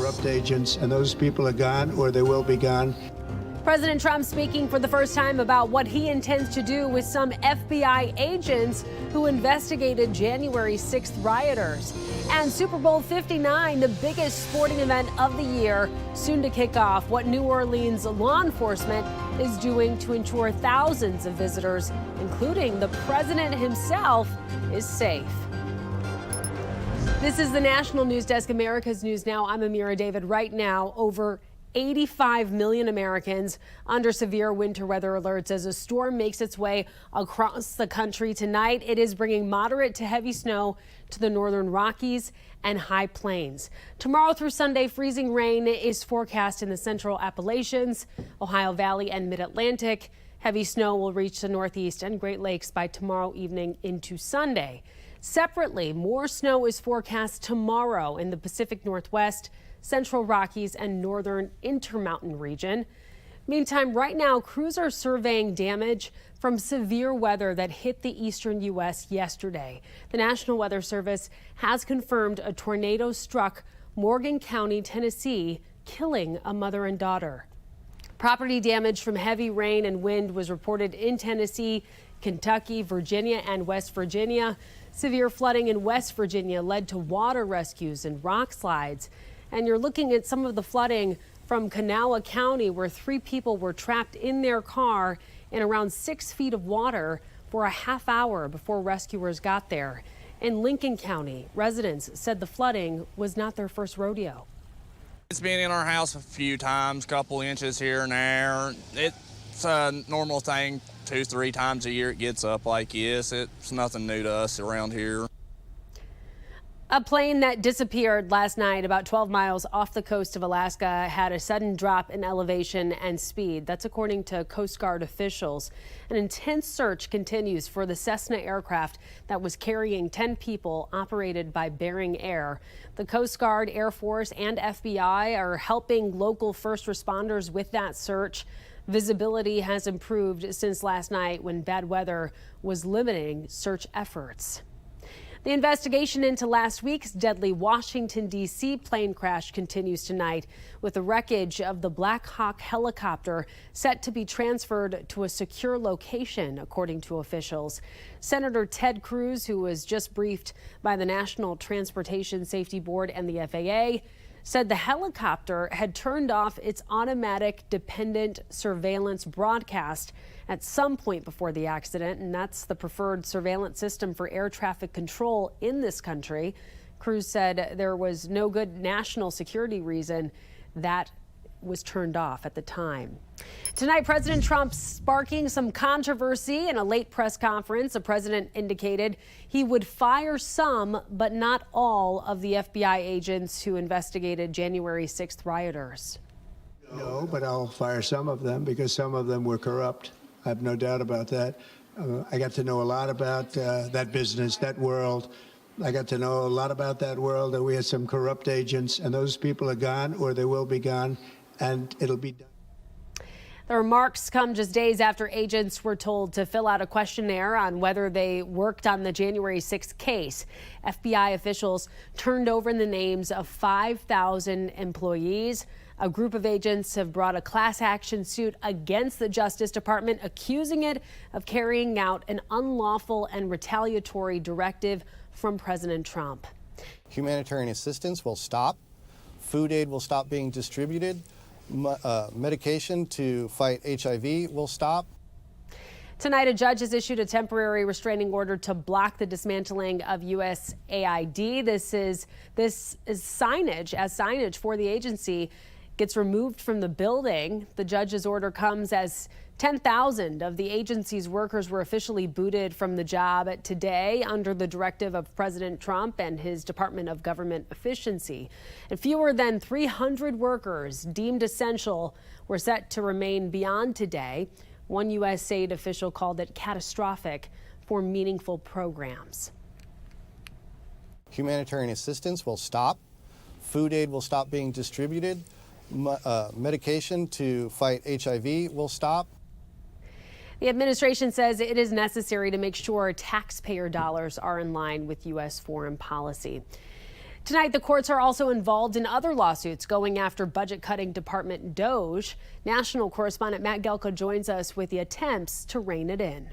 corrupt agents, and those people are gone, or they will be gone. President Trump speaking for the first time about what he intends to do with some FBI agents who investigated January 6th rioters. And Super Bowl 59, the biggest sporting event of the year, soon to kick off. What New Orleans law enforcement is doing to ensure thousands of visitors, including the president himself, is safe. This is the National News Desk, America's News Now. I'm Amira David. Right now, over 85 million Americans under severe winter weather alerts as a storm makes its way across the country tonight. It is bringing moderate to heavy snow to the northern Rockies and high plains. Tomorrow through Sunday, freezing rain is forecast in the central Appalachians, Ohio Valley, and mid-Atlantic. Heavy snow will reach the Northeast and Great Lakes by tomorrow evening into Sunday. Separately, more snow is forecast tomorrow in the Pacific Northwest, Central Rockies, and northern Intermountain region. Meantime, right now, crews are surveying damage from severe weather that hit the eastern U.S. yesterday. The National Weather Service has confirmed a tornado struck Morgan County, Tennessee, killing a mother and daughter. Property damage from heavy rain and wind was reported in Tennessee, Kentucky, Virginia, and West Virginia. Severe flooding in West Virginia led to water rescues and rock slides. And you're looking at some of the flooding from Kanawha County, where 3 people were trapped in their car in around 6 feet of water for a half hour before rescuers got there. In Lincoln County, residents said the flooding was not their first rodeo. It's been in our house a few times, couple inches here and there. It's a normal thing, 2-3 times a year it gets up like this. It's nothing new to us around here. A plane that disappeared last night about 12 miles off the coast of Alaska had a sudden drop in elevation and speed. That's according to Coast Guard officials. An intense search continues for the Cessna aircraft that was carrying 10 people operated by Bering Air. The Coast Guard, Air Force, and FBI are helping local first responders with that search. Visibility has improved since last night when bad weather was limiting search efforts. The investigation into last week's deadly Washington, D.C. plane crash continues tonight, with the wreckage of the Black Hawk helicopter set to be transferred to a secure location, according to officials. Senator Ted Cruz, who was just briefed by the National Transportation Safety Board and the FAA, said the helicopter had turned off its automatic dependent surveillance broadcast at some point before the accident, and that's the preferred surveillance system for air traffic control in this country. Cruz said there was no good national security reason that was turned off at the time. Tonight, President Trump sparking some controversy in a late press conference. The president indicated he would fire some, but not all, of the FBI agents who investigated January 6th rioters. No, but I'll fire some of them because some of them were corrupt. I have no doubt about that. I got to know a lot about that business, that world. I got to know a lot about that world, and we had some corrupt agents, and those people are gone, or they will be gone, and it'll be done. The remarks come just days after agents were told to fill out a questionnaire on whether they worked on the January 6th case. FBI officials turned over the names of 5,000 employees. A group of agents have brought a class action suit against the Justice Department, accusing it of carrying out an unlawful and retaliatory directive from President Trump. Humanitarian assistance will stop. Food aid will stop being distributed. Medication to fight HIV will stop. Tonight, a judge has issued a temporary restraining order to block the dismantling of USAID. This is signage for the agency gets removed from the building. The judge's order comes as 10,000 of the agency's workers were officially booted from the job today under the directive of President Trump and his Department of Government Efficiency. And fewer than 300 workers deemed essential were set to remain beyond today. One USAID official called it catastrophic for meaningful programs. Humanitarian assistance will stop. Food aid will stop being distributed. Medication to fight HIV will stop. The administration says it is necessary to make sure taxpayer dollars are in line with U.S. foreign policy. Tonight, the courts are also involved in other lawsuits going after budget-cutting department DOJ. National correspondent Matt Gelka joins us with the attempts to rein it in.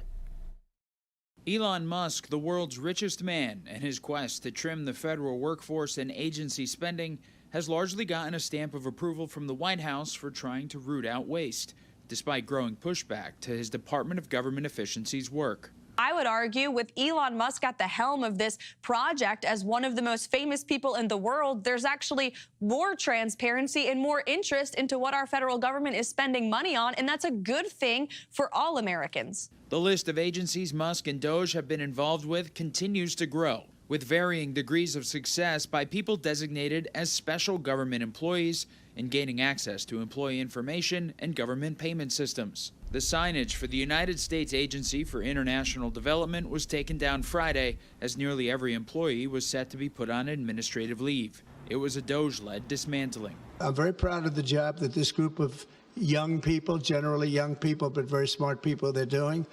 Elon Musk, the world's richest man, and his quest to trim the federal workforce and agency spending has largely gotten a stamp of approval from the White House for trying to root out waste, despite growing pushback to his Department of Government Efficiency's work. I would argue with Elon Musk at the helm of this project as one of the most famous people in the world, there's actually more transparency and more interest into what our federal government is spending money on, and that's a good thing for all Americans. The list of agencies Musk and DOJ have been involved with continues to grow, with varying degrees of success by people designated as special government employees in gaining access to employee information and government payment systems. The signage for the United States Agency for International Development was taken down Friday, as nearly every employee was set to be put on administrative leave. It was a DOJ-led dismantling. I'm very proud of the job that this group of young people, generally young people, but very smart people, they're doing.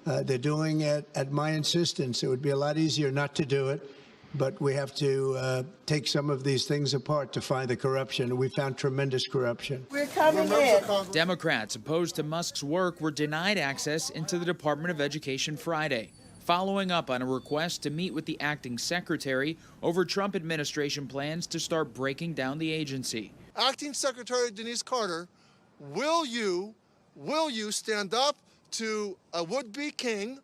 They're doing it at my insistence. It would be a lot easier not to do it, but we have to take some of these things apart to find the corruption. We found tremendous corruption. We're coming in. Democrats opposed to Musk's work were denied access into the Department of Education Friday, following up on a request to meet with the acting secretary over Trump administration plans to start breaking down the agency. Acting Secretary Denise Carter, will you stand up to a would-be king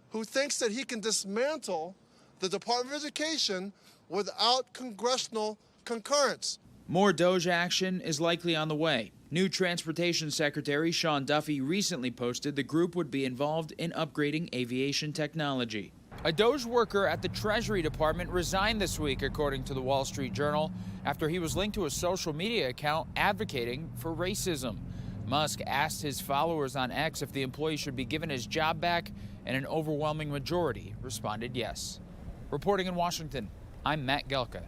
who thinks that he can dismantle the Department of Education without congressional concurrence? More DOJ action is likely on the way. New Transportation Secretary Sean Duffy recently posted the group would be involved in upgrading aviation technology. A DOJ worker at the Treasury Department resigned this week, according to the Wall Street Journal, after he was linked to a social media account advocating for racism. Musk asked his followers on X if the employee should be given his job back, and an overwhelming majority responded yes. Reporting in Washington, I'm Matt Gelka.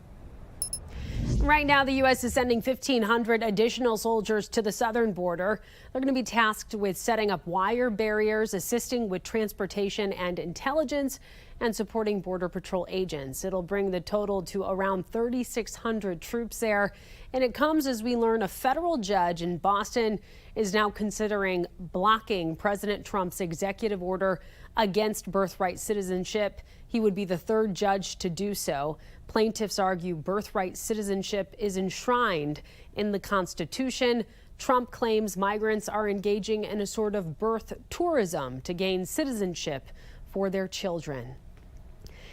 Right now, the U.S. is sending 1,500 additional soldiers to the southern border. They're going to be tasked with setting up wire barriers, assisting with transportation and intelligence, and supporting Border Patrol agents. It'll bring the total to around 3,600 troops there. And it comes as we learn a federal judge in Boston is now considering blocking President Trump's executive order against birthright citizenship. He would be the third judge to do so. Plaintiffs argue birthright citizenship is enshrined in the Constitution. Trump claims migrants are engaging in a sort of birth tourism to gain citizenship for their children.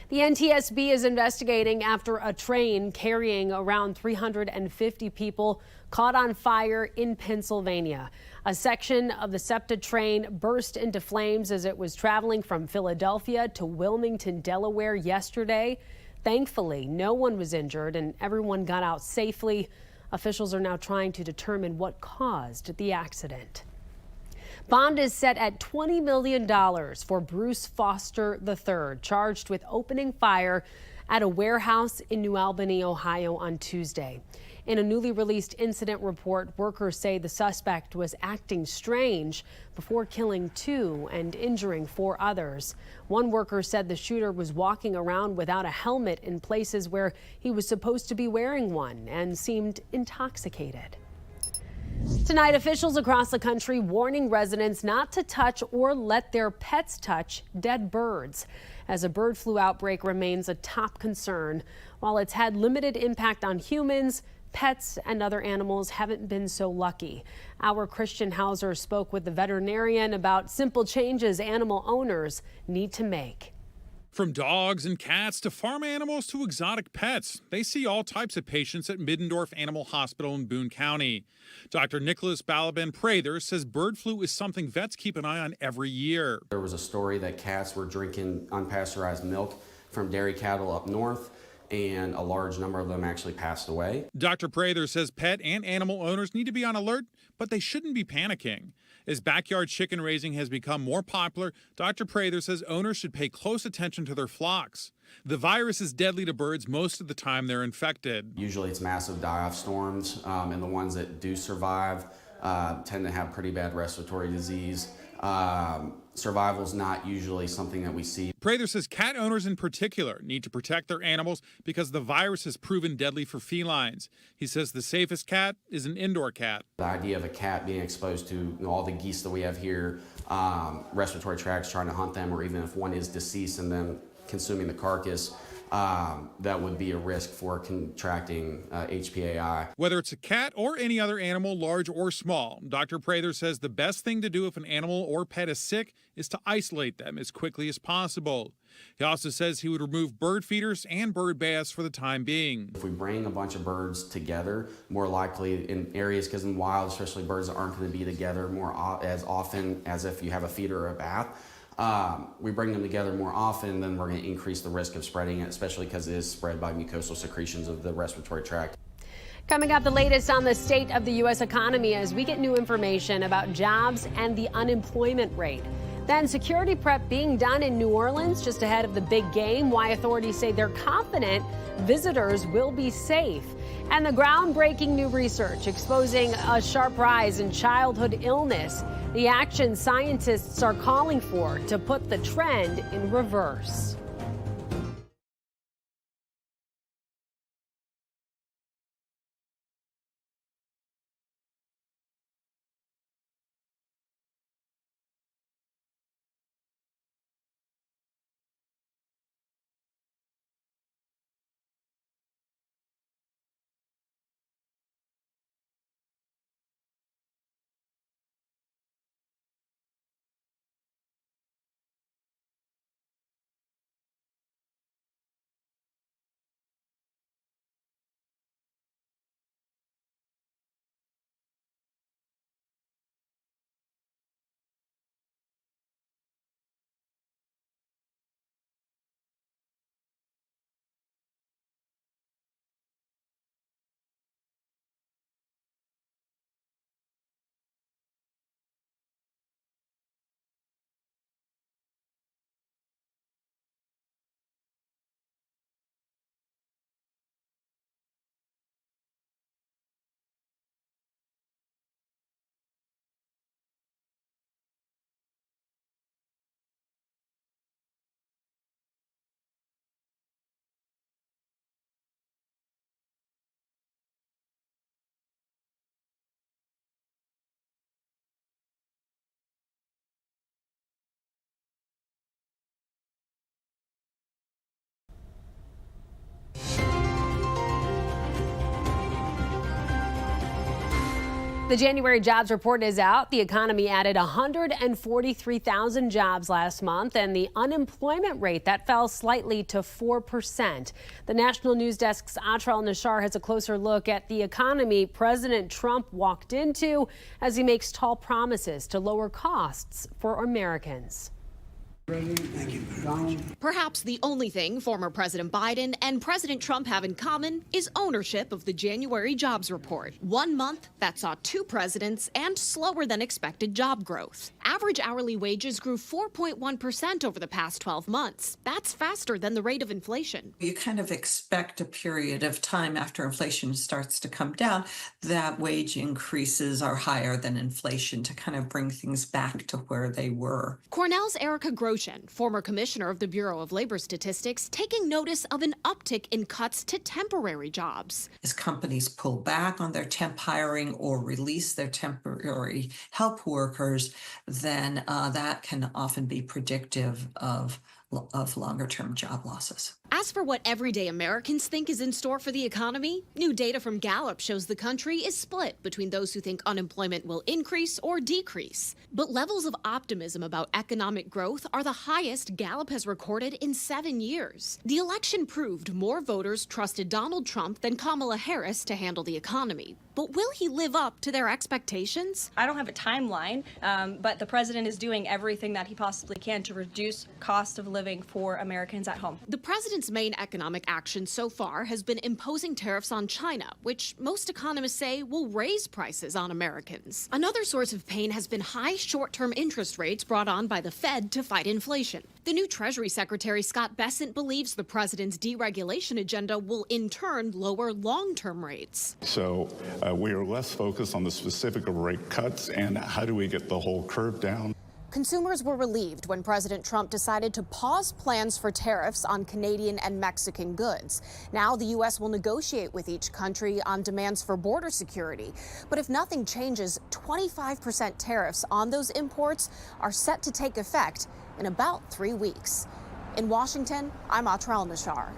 The NTSB is investigating after a train carrying around 350 people caught on fire in Pennsylvania. A section of the SEPTA train burst into flames as it was traveling from Philadelphia to Wilmington, Delaware yesterday. Thankfully, no one was injured and everyone got out safely. Officials are now trying to determine what caused the accident. Bond is set at $20 million for Bruce Foster III, charged with opening fire at a warehouse in New Albany, Ohio on Tuesday. In a newly released incident report, workers say the suspect was acting strange before killing 2 and injuring 4 others. One worker said the shooter was walking around without a helmet in places where he was supposed to be wearing one and seemed intoxicated. Tonight, officials across the country warning residents not to touch or let their pets touch dead birds, as a bird flu outbreak remains a top concern. While it's had limited impact on humans, pets and other animals haven't been so lucky. Our Christian Hauser spoke with the veterinarian about simple changes animal owners need to make. From dogs and cats to farm animals to exotic pets, they see all types of patients at Middendorf Animal Hospital in Boone County. Dr. Nicholas Balaban-Prather says bird flu is something vets keep an eye on every year. There was a story that cats were drinking unpasteurized milk from dairy cattle up north, and a large number of them actually passed away. Dr. Prather says pet and animal owners need to be on alert, but they shouldn't be panicking. As backyard chicken raising has become more popular, Dr. Prather says owners should pay close attention to their flocks. The virus is deadly to birds most of the time they're infected. Usually it's massive die-off storms, and the ones that do survive tend to have pretty bad respiratory disease. survival's not usually something that we see. Prather says cat owners in particular need to protect their animals because the virus has proven deadly for felines. He says the safest cat is an indoor cat. The idea of a cat being exposed to all the geese that we have here, respiratory tracts, trying to hunt them, or even if one is deceased and then consuming the carcass, that would be a risk for contracting HPAI. Whether it's a cat or any other animal, large or small, Dr. Prather says the best thing to do if an animal or pet is sick is to isolate them as quickly as possible. He also says he would remove bird feeders and bird baths for the time being. If we bring a bunch of birds together, more likely in areas, because in wild, especially birds that aren't going to be together as often as if you have a feeder or a bath, we bring them together more often, then we're going to increase the risk of spreading it, especially because it is spread by mucosal secretions of the respiratory tract. Coming up, the latest on the state of the U.S. economy as we get new information about jobs and the unemployment rate. Then security prep being done in New Orleans just ahead of the big game, why authorities say they're confident visitors will be safe. And the groundbreaking new research exposing a sharp rise in childhood illness. The action scientists are calling for to put the trend in reverse. The January jobs report is out. The economy added 143,000 jobs last month, and the unemployment rate that fell slightly to 4%. The National News Desk's Atral Nashar has a closer look at the economy President Trump walked into as he makes tall promises to lower costs for Americans. Thank you. Perhaps the only thing former President Biden and President Trump have in common is ownership of the January jobs report. 1 month that saw 2 presidents and slower than expected job growth. Average hourly wages grew 4.1% over the past 12 months. That's faster than the rate of inflation. You kind of expect a period of time after inflation starts to come down that wage increases are higher than inflation to kind of bring things back to where they were. Cornell's Erica Grosjean, former commissioner of the Bureau of Labor Statistics, taking notice of an uptick in cuts to temporary jobs. As companies pull back on their temp hiring or release their temporary help workers, then that can often be predictive of longer-term job losses. As for what everyday Americans think is in store for the economy, new data from Gallup shows the country is split between those who think unemployment will increase or decrease. But levels of optimism about economic growth are the highest Gallup has recorded in 7 years. The election proved more voters trusted Donald Trump than Kamala Harris to handle the economy. But will he live up to their expectations? I don't have a timeline, but the president is doing everything that he possibly can to reduce cost of living for Americans at home. The president's main economic action so far has been imposing tariffs on China, which most economists say will raise prices on Americans. Another source of pain has been high short-term interest rates brought on by the Fed to fight inflation. The new Treasury Secretary Scott Bessent believes the president's deregulation agenda will in turn lower long-term rates. So we are less focused on the specific rate cuts and how do we get the whole curve down. Consumers were relieved when President Trump decided to pause plans for tariffs on Canadian and Mexican goods. Now the U.S. will negotiate with each country on demands for border security. But if nothing changes, 25% tariffs on those imports are set to take effect in about 3 weeks. In Washington, I'm Atrell Nashar.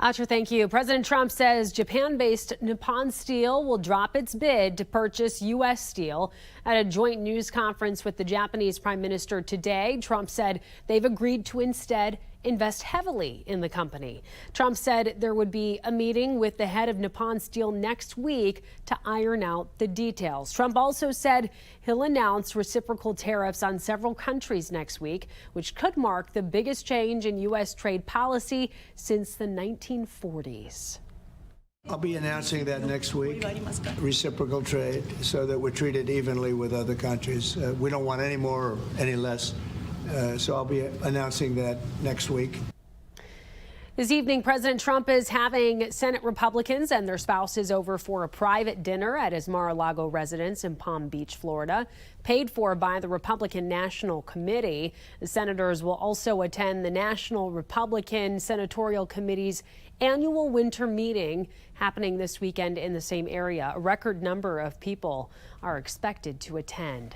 Atra, thank you. President Trump says Japan-based Nippon Steel will drop its bid to purchase U.S. steel. At a joint news conference with the Japanese Prime Minister today, Trump said they've agreed to instead invest heavily in the company. Trump said there would be a meeting with the head of Nippon Steel next week to iron out the details. Trump also said he'll announce reciprocal tariffs on several countries next week, which could mark the biggest change in U.S. trade policy since the 1940s. I'll be announcing that next week, reciprocal trade, so that we're treated evenly with other countries. We don't want any more or any less. So I'll be announcing that next week. This evening, President Trump is having Senate Republicans and their spouses over for a private dinner at his Mar-a-Lago residence in Palm Beach, Florida, paid for by the Republican National Committee. The senators will also attend the National Republican Senatorial Committee's annual winter meeting happening this weekend in the same area. A record number of people are expected to attend.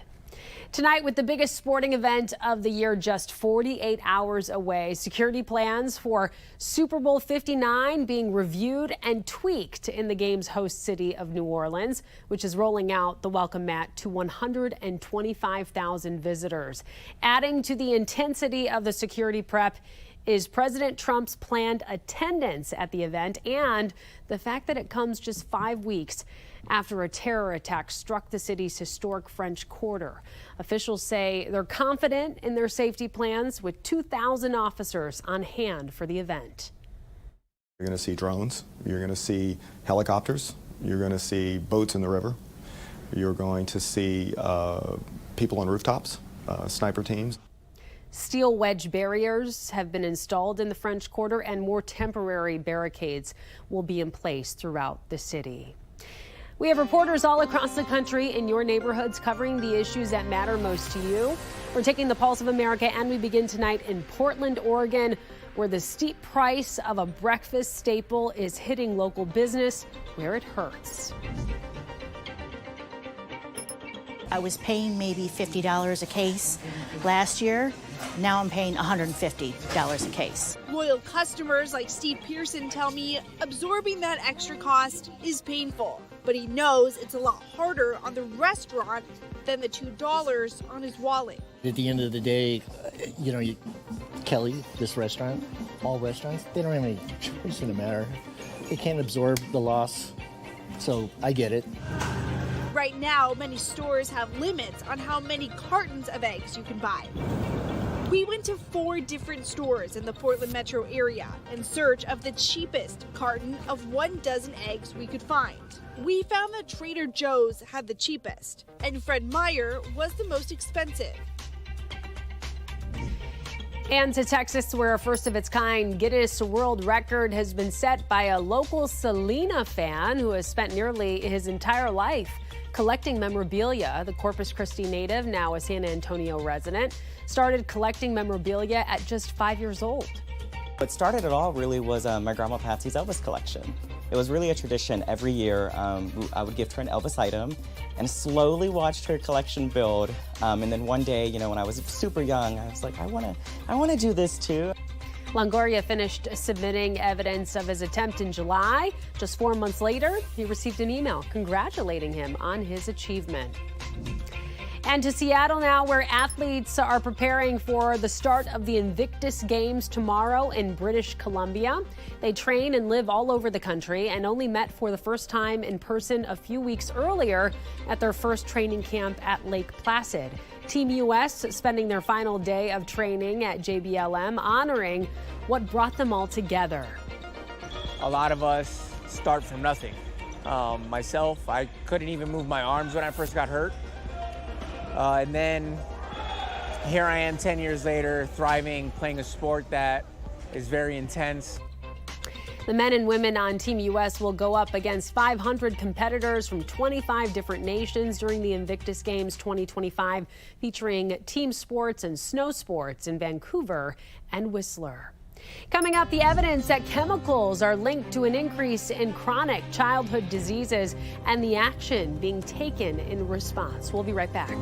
Tonight, with the biggest sporting event of the year just 48 hours away, security plans for Super Bowl 59 being reviewed and tweaked in the game's host city of New Orleans, which is rolling out the welcome mat to 125,000 visitors. Adding to the intensity of the security prep is President Trump's planned attendance at the event and the fact that it comes just 5 weeks after a terror attack struck the city's historic French Quarter. Officials say they're confident in their safety plans with 2,000 officers on hand for the event. You're going to see drones, you're going to see helicopters, you're going to see boats in the river, you're going to see people on rooftops, sniper teams. Steel wedge barriers have been installed in the French Quarter and more temporary barricades will be in place throughout the city. We have reporters all across the country in your neighborhoods covering the issues that matter most to you. We're taking the pulse of America, and we begin tonight in Portland, Oregon, where the steep price of a breakfast staple is hitting local business where it hurts. I was paying maybe $50 a case last year. Now I'm paying $150 a case. Loyal customers like Steve Pearson tell me absorbing that extra cost is painful, but he knows it's a lot harder on the restaurant than the $2 on his wallet. At the end of the day, Kelly, this restaurant, all restaurants, they don't have any choice in the matter. They can't absorb the loss, so I get it. Right now, many stores have limits on how many cartons of eggs you can buy. We went to 4 different stores in the Portland metro area in search of the cheapest carton of 1 dozen eggs we could find. We found that Trader Joe's had the cheapest, and Fred Meyer was the most expensive. And to Texas, where a first-of-its-kind Guinness World Record has been set by a local Selena fan who has spent nearly his entire life collecting memorabilia. The Corpus Christi native, now a San Antonio resident, started collecting memorabilia at just 5 years old. What started it all really was my grandma Patsy's Elvis collection. It was really a tradition. Every year I would gift her an Elvis item and slowly watched her collection build. And then one day, when I was super young, I was like, I want to do this too. Longoria finished submitting evidence of his attempt in July. Just 4 months later, he received an email congratulating him on his achievement. And to Seattle now, where athletes are preparing for the start of the Invictus Games tomorrow in British Columbia. They train and live all over the country and only met for the first time in person a few weeks earlier at their first training camp at Lake Placid. Team U.S. spending their final day of training at JBLM, honoring what brought them all together. A lot of us start from nothing. Myself, I couldn't even move my arms when I first got hurt. And then here I am 10 years later, thriving, playing a sport that is very intense. The men and women on Team US will go up against 500 competitors from 25 different nations during the Invictus Games 2025, featuring team sports and snow sports in Vancouver and Whistler. Coming up, the evidence that chemicals are linked to an increase in chronic childhood diseases and the action being taken in response. We'll be right back.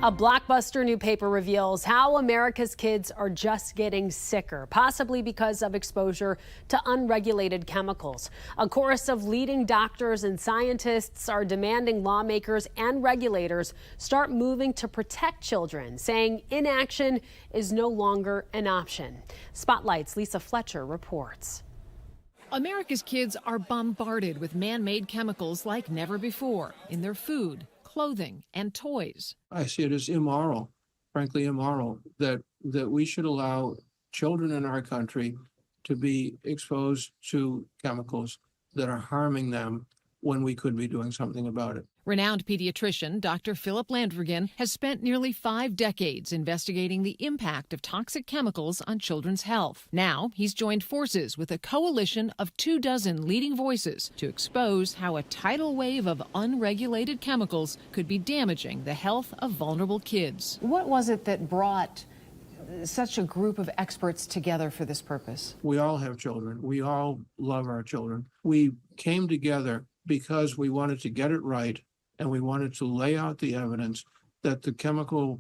A blockbuster new paper reveals how America's kids are just getting sicker, possibly because of exposure to unregulated chemicals. A chorus of leading doctors and scientists are demanding lawmakers and regulators start moving to protect children, saying inaction is no longer an option. Spotlight's Lisa Fletcher reports. America's kids are bombarded with man-made chemicals like never before in their food, clothing, and toys. I see it as immoral, frankly immoral, that we should allow children in our country to be exposed to chemicals that are harming them when we could be doing something about it. Renowned pediatrician Dr. Philip Landrigan has spent nearly 5 decades investigating the impact of toxic chemicals on children's health. Now he's joined forces with a coalition of 24 leading voices to expose how a tidal wave of unregulated chemicals could be damaging the health of vulnerable kids. What was it that brought such a group of experts together for this purpose? We all have children. We all love our children. We came together because we wanted to get it right, and we wanted to lay out the evidence that the chemical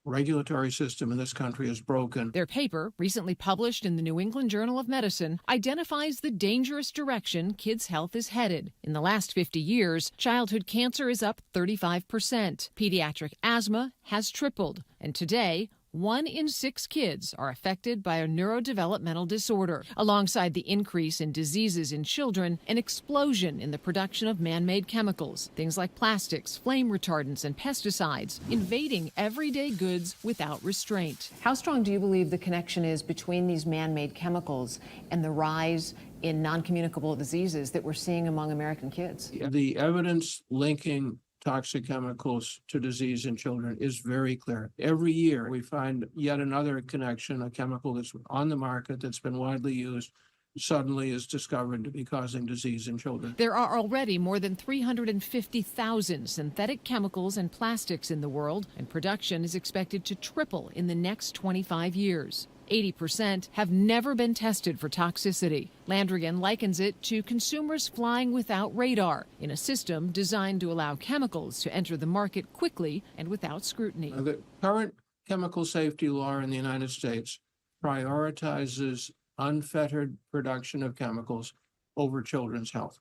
regulatory system in this country is broken. Their paper, recently published in the New England Journal of Medicine, identifies the dangerous direction kids' health is headed. In the last 50 years, childhood cancer is up 35%. Pediatric asthma has tripled. And today, 1 in 6 kids are affected by a neurodevelopmental disorder. Alongside the increase in diseases in children, an explosion in the production of man-made chemicals, things like plastics, flame retardants, and pesticides, invading everyday goods without restraint. How strong do you believe the connection is between these man-made chemicals and the rise in non-communicable diseases that we're seeing among American kids? The evidence linking toxic chemicals to disease in children is very clear. Every year we find yet another connection, a chemical that's on the market that's been widely used suddenly is discovered to be causing disease in children. There are already more than 350,000 synthetic chemicals and plastics in the world, and production is expected to triple in the next 25 years. 80% have never been tested for toxicity. Landrigan likens it to consumers flying without radar in a system designed to allow chemicals to enter the market quickly and without scrutiny. The current chemical safety law in the United States prioritizes unfettered production of chemicals over children's health,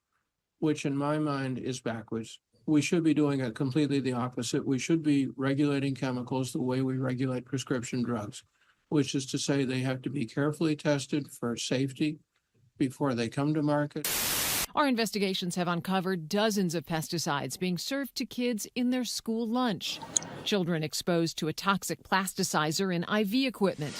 which in my mind is backwards. We should be doing it completely the opposite. We should be regulating chemicals the way we regulate prescription drugs, which is to say they have to be carefully tested for safety before they come to market. Our investigations have uncovered dozens of pesticides being served to kids in their school lunch. Children exposed to a toxic plasticizer in IV equipment.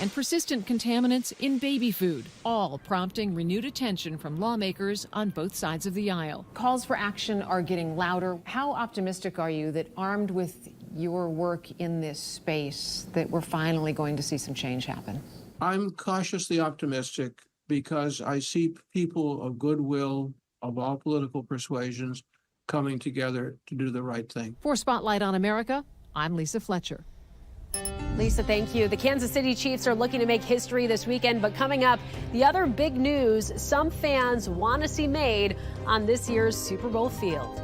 And persistent contaminants in baby food, all prompting renewed attention from lawmakers on both sides of the aisle. Calls for action are getting louder. How optimistic are you that armed with your work in this space that we're finally going to see some change happen? I'm cautiously optimistic because I see people of goodwill, of all political persuasions, coming together to do the right thing. For Spotlight on America, I'm Lisa Fletcher. Lisa, thank you. The Kansas City Chiefs are looking to make history this weekend, but coming up, the other big news some fans want to see made on this year's Super Bowl field.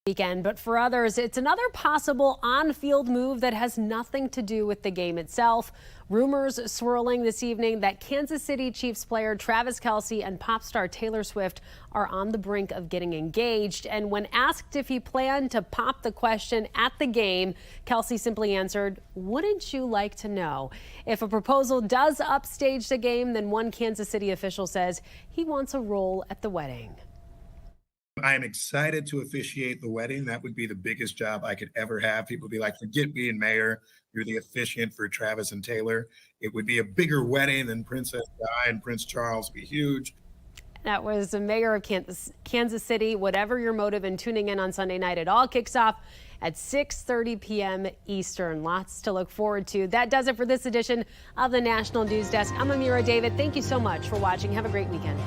Weekend, but for others, it's another possible on-field move that has nothing to do with the game itself. Rumors swirling this evening that Kansas City Chiefs player Travis Kelce and pop star Taylor Swift are on the brink of getting engaged. And when asked if he planned to pop the question at the game, Kelce simply answered, "Wouldn't you like to know?" If a proposal does upstage the game, then one Kansas City official says he wants a role at the wedding. I am excited to officiate the wedding. That would be the biggest job I could ever have. People would be like, forget being mayor. You're the officiant for Travis and Taylor. It would be a bigger wedding than Princess Di and Prince Charles. Be huge. That was the mayor of Kansas City. Whatever your motive in tuning in on Sunday night, it all kicks off at 6:30 p.m. Eastern. Lots to look forward to. That does it for this edition of the National News Desk. I'm Amira David. Thank you so much for watching. Have a great weekend.